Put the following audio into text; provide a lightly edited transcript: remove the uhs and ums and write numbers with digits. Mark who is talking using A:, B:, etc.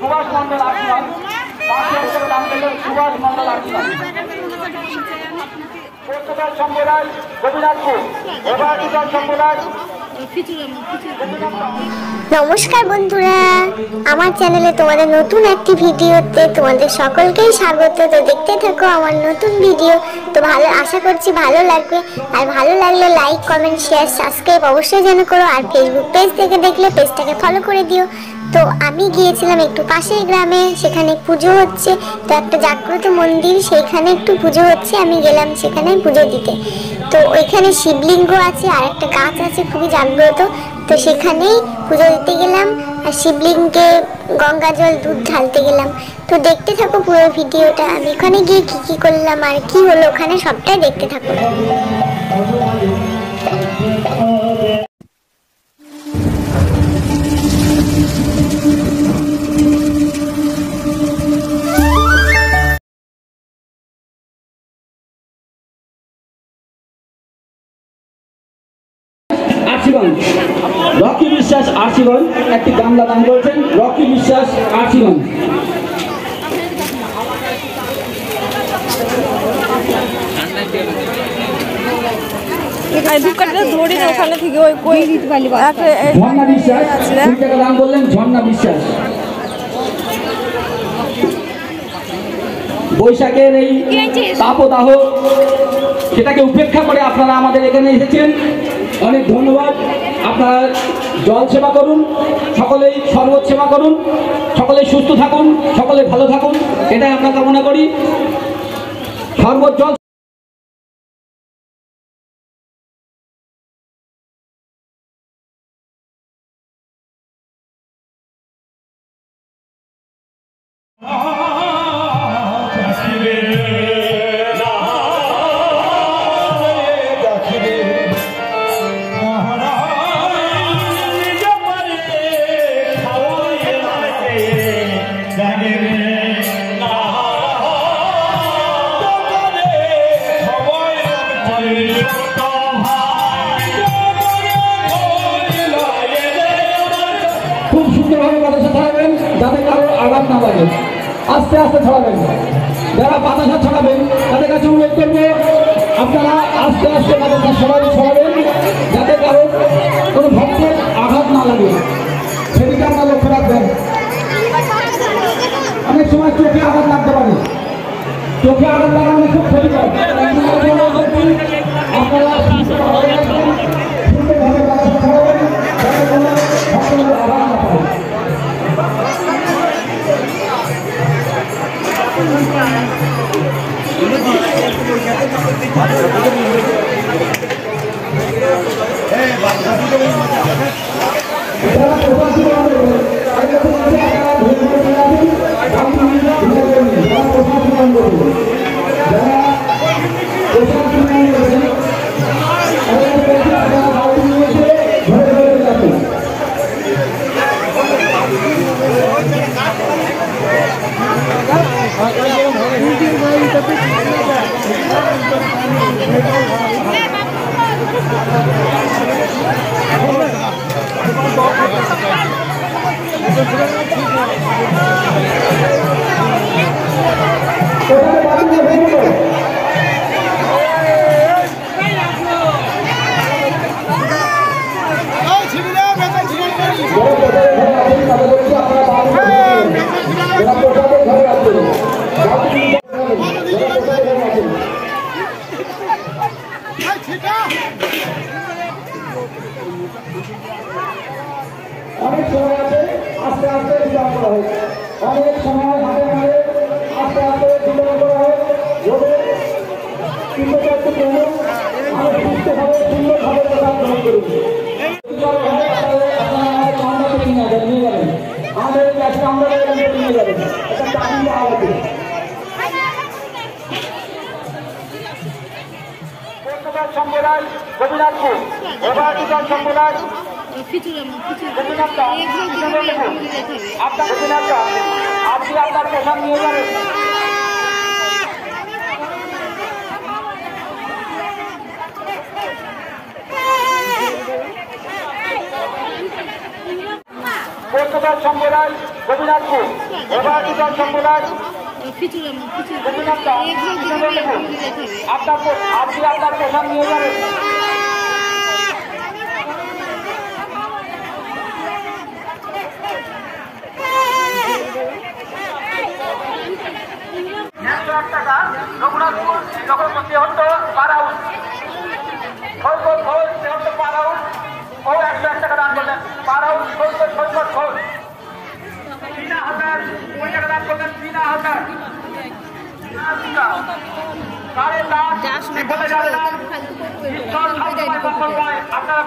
A: সুভাষ মন্ডল আসমান, পাশে অক্ষর নাম দিলেন সুভাষ মন্ডল আসমান। পর্যটন সম্প্রদায় গোপীনাথপুর, অভয়াধিকার সম্প্রদায়।
B: নমস্কার বন্ধুরা, আমার চ্যানেলে তোমাদের নতুন একটি ভিডিওতে তোমাদের সকলকেই স্বাগত। তো দেখতে থাকো আমার নতুন ভিডিও। তো ভালো, আশা করছি ভালো লাগবে। আর ভালো লাগলে লাইক, কমেন্ট, শেয়ার, সাবস্ক্রাইব অবশ্যই যেন করো। আর ফেসবুক পেজ থেকে দেখলে পেজটাকে ফলো করে দিও। তো আমি গিয়েছিলাম একটু পাশের গ্রামে, সেখানে পুজো হচ্ছে। তো একটা জাগ্রত মন্দির, সেখানে একটু পুজো হচ্ছে। আমি গেলাম সেখানে পুজো দিতে। তো ওইখানে শিবলিঙ্গ আছে আর একটা গাছ আছে খুবই জাগ্রত। তো সেখানেই পুজো দিতে গেলাম আর শিবলিঙ্গে গঙ্গা জল দুধ ঢালতে গেলাম। তো দেখতে থাকো পুরো ভিডিওটা। আমি ওখানে গিয়ে কি কি করলাম আর কি হলো ওখানে সবটাই দেখতে থাকো।
A: রকি বিশ্বাস আশীগঞ্জ একটি গামলা দান করেছেন। রকি বিশ্বাস আশীগঞ্জ। ঝর্ণা বিশ্বাস 2 টাকা দান করলেন। ঝর্ণা বিশ্বাস। বৈশাখের এই তাপদাহ সেটাকে উপেক্ষা করে আপনারা আমাদের এখানে এসেছেন, অনেক ধন্যবাদ। আপনারা জল সেবা করুন, সকলেই শরবত সেবা করুন, সকলেই সুস্থ থাকুন, সকলে ভালো থাকুন, এটাই আমরা কামনা করি। শরবত জল খুব সুন্দরভাবে বাতাসা ছড়াবেন, যাতে কারো আঘাত না লাগে। আস্তে আস্তে ছড়াবেন। যারা বাতাসা ছড়াবেন তাদের কাছে অনুরোধ করবো আপনারা আস্তে আস্তে বাতাসা ছড়াবেন, যাতে কারো কোনো ভক্তের আঘাত না লাগে, সেদিকে আপনারা লক্ষ্য রাখবেন। অনেক সময় চোখে আঘাত লাগতে পারে, চোখে আঘাত লাগানো খুব ক্ষতিকর। আপনারা সুন্দরভাবে বাতাসা ছড়াবেন, যাতে কোনো ভক্তের আঘাত না পায়। অনেক সময় আছে আস্তে আস্তে বিলম্ব করা হয়, অনেক সময় হাতে মারে আস্তে আস্তে বিলম্ব করা হয়। যদি কিন্তু একটু কমে আমি সুস্থভাবে সুন্দরভাবে কথা গ্রহণ করুন। আপনারা আমাদের কামড়াতে নিয়ে যাবেন, আমাদের কাছে আমরা নিয়ে যাবেন, এটা চাকরি আলাদা। সম্প্রদায় গোপীনাথপুর, অভয়াধিকার সম্প্রদায় আপনি আপনার পোশাক নিয়ে যাবেন। পশ্চিমবঙ্গ সম্প্রদায় গোপীনাথপুর, অভয়াধিকার সম্প্রদায় আপনি আপনার প্রসাদ নিয়ে যাবেন। টাকা রঘুনাথপুর জগৎপতি হত পার হাউস পার হাউস ও 101 টাকা দান করলেন। পার হাউস সৈকত ঘোষ 3000 টাকা দান করলেন। 3000 আপনারা